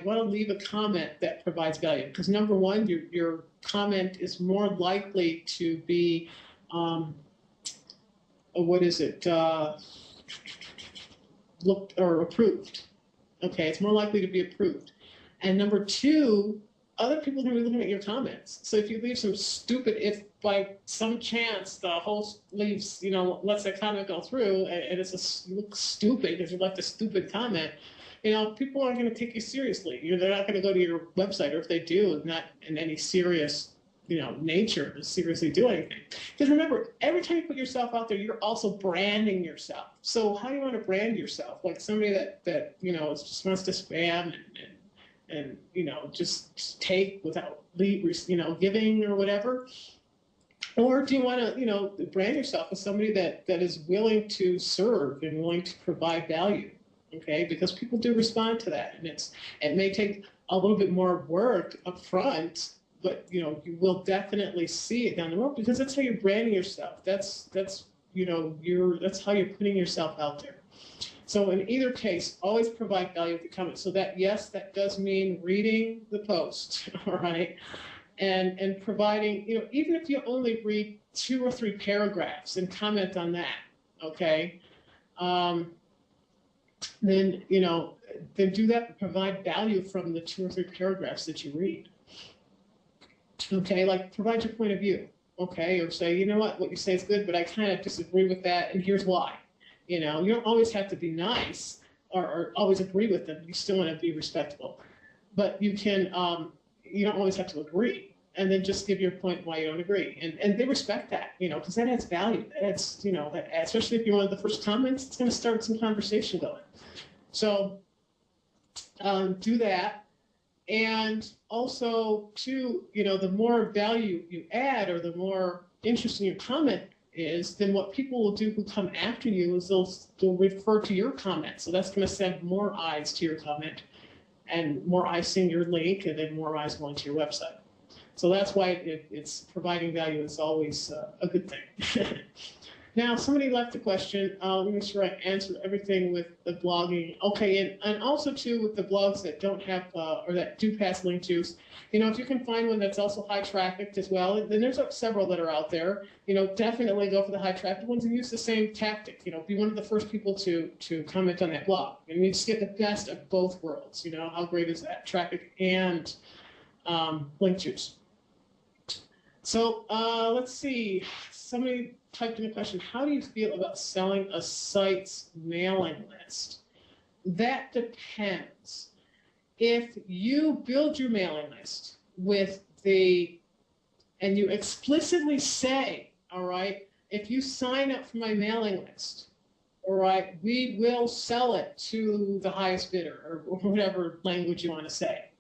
want to leave a comment that provides value, because number one, your comment is more likely to be, what is it, looked or approved. Okay, it's more likely to be approved. And number two, other people are going to be looking at your comments. So if you leave some stupid, if by some chance the host leaves, lets that comment go through and you look stupid because you left a stupid comment, people aren't going to take you seriously. They're not going to go to your website, or if they do, not in any serious, nature to seriously do anything. Because remember, every time you put yourself out there, you're also branding yourself. So how do you want to brand yourself? Like somebody that just wants to spam and just take without giving or whatever? Or do you want to brand yourself as somebody that is willing to serve and willing to provide value? Okay, because people do respond to that, and it may take a little bit more work up front, but you will definitely see it down the road, because that's how you're branding yourself. That's how you're putting yourself out there. So in either case, always provide value with the comment. So that, yes, that does mean reading the post, all right, and providing, even if you only read 2 or 3 paragraphs and comment on that, okay, then do that and provide value from the 2 or 3 paragraphs that you read. Okay, like provide your point of view, okay, or say, what you say is good, but I kind of disagree with that, and here's why. You don't always have to be nice or always agree with them. You still want to be respectful, but you can. You don't always have to agree, and then just give your point why you don't agree, and they respect that, because that adds value. That's especially if you're one of the first comments, it's going to start some conversation going. So do that. And also, too, the more value you add, or the more interesting your comment is, then what people will do who come after you is they'll refer to your comment. So that's going to send more eyes to your comment, and more eyes seeing your link, and then more eyes going to your website. So that's why it's providing value is always a good thing. Now, somebody left a question. Let me make sure I answer everything with the blogging. Okay, and also, too, with the blogs that don't have, or that do pass link juice, if you can find one that's also high trafficked as well, then there's several that are out there, definitely go for the high traffic ones and use the same tactic. Be one of the first people to comment on that blog. And you just get the best of both worlds. How great is that? Traffic and link juice. So let's see. Somebody typed in a question, how do you feel about selling a site's mailing list? That depends. If you build your mailing list and you explicitly say, all right, if you sign up for my mailing list, all right, we will sell it to the highest bidder, or whatever language you want to say.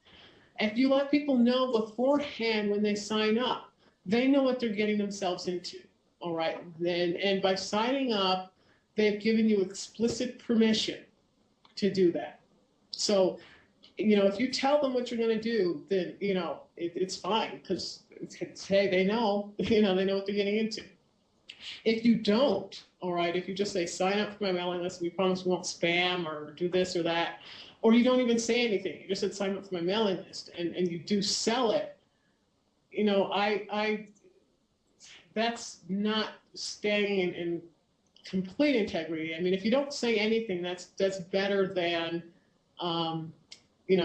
If you let people know beforehand when they sign up, they know what they're getting themselves into. All right, and by signing up, they've given you explicit permission to do that. So, if you tell them what you're going to do, then it's fine, because hey, they know, they know what they're getting into. If you don't, all right, if you just say sign up for my mailing list, we promise we won't spam or do this or that, or you don't even say anything, you just said sign up for my mailing list, and you do sell it, that's not staying in complete integrity. I mean, if you don't say anything, that's better than,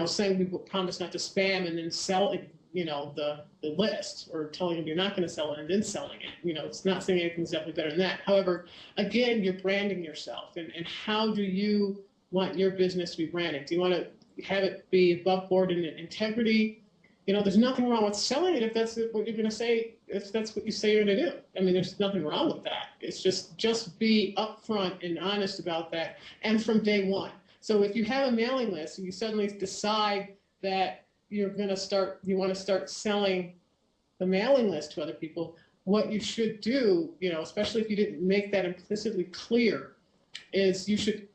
saying we promise not to spam and then selling, the list, or telling them you're not going to sell it and then selling it. It's not saying anything's definitely better than that. However, again, you're branding yourself, and how do you want your business to be branded? Do you want to have it be above board in integrity? There's nothing wrong with selling it if that's what you're going to say, if that's what you say you're going to do. I mean, there's nothing wrong with that. It's just be upfront and honest about that, and from day one. So if you have a mailing list and you suddenly decide that you want to start selling the mailing list to other people, what you should do, especially if you didn't make that implicitly clear, is you should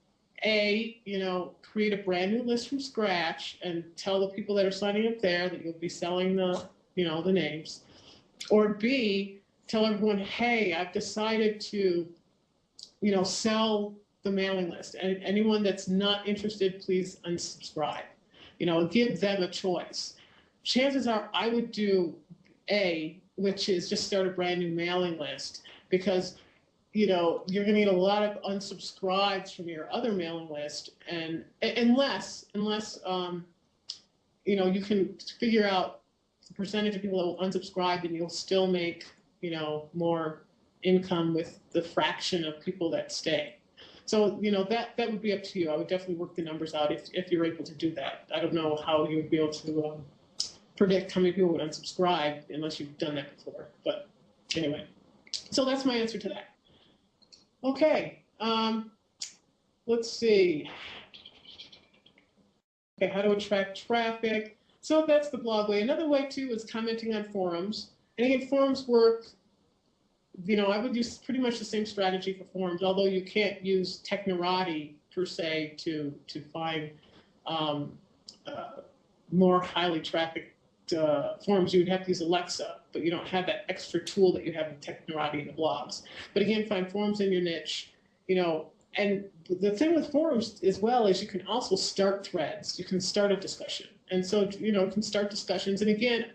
create a brand new list from scratch and tell the people that are signing up there that you'll be selling the names. Or B, tell everyone, hey, I've decided to, sell the mailing list. And anyone that's not interested, please unsubscribe. give them a choice. Chances are I would do A, which is just start a brand new mailing list, because you're going to get a lot of unsubscribes from your other mailing list, and unless you can figure out the percentage of people that will unsubscribe, and you'll still make more income with the fraction of people that stay. So that would be up to you. I would definitely work the numbers out if you're able to do that. I don't know how you would be able to predict how many people would unsubscribe unless you've done that before. But anyway, so that's my answer to that. Okay, let's see. Okay, how to attract traffic. So that's the blog way. Another way too is commenting on forums. And again, forums work, I would use pretty much the same strategy for forums, although you can't use Technorati per se to find more highly trafficked forums. You would have to use Alexa, but you don't have that extra tool that you have in Technorati and the blogs. But again, find forums in your niche, and the thing with forums as well is you can also start threads. You can start a discussion. And so, you can start discussions. And again,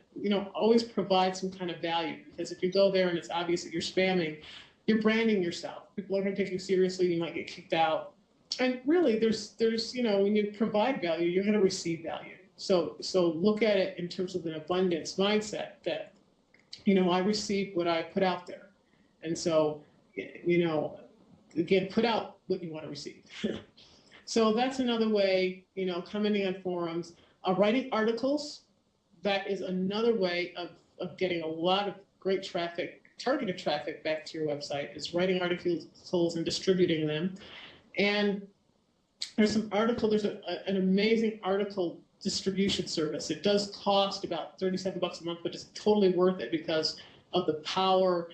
always provide some kind of value, because if you go there and it's obvious that you're spamming, you're branding yourself. People are going to take you seriously. You might get kicked out. And really, there's when you provide value, you're going to receive value. So look at it in terms of an abundance mindset that, I receive what I put out there. And so, again, put out what you want to receive. So that's another way, commenting on forums. Writing articles, that is another way of getting a lot of great traffic, targeted traffic back to your website, is writing articles and distributing them. And there's an amazing article distribution service. It does cost about $37 a month, but it's totally worth it because of the power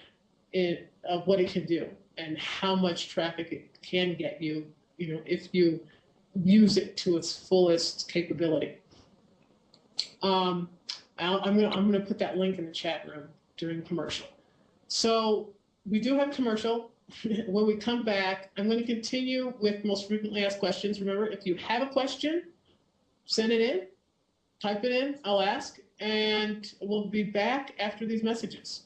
of what it can do and how much traffic it can get you, if you use it to its fullest capability. I'm gonna put that link in the chat room during the commercial. So we do have a commercial. When we come back, I'm going to continue with most frequently asked questions. Remember, if you have a question, send it in, type it in, I'll ask, and we'll be back after these messages.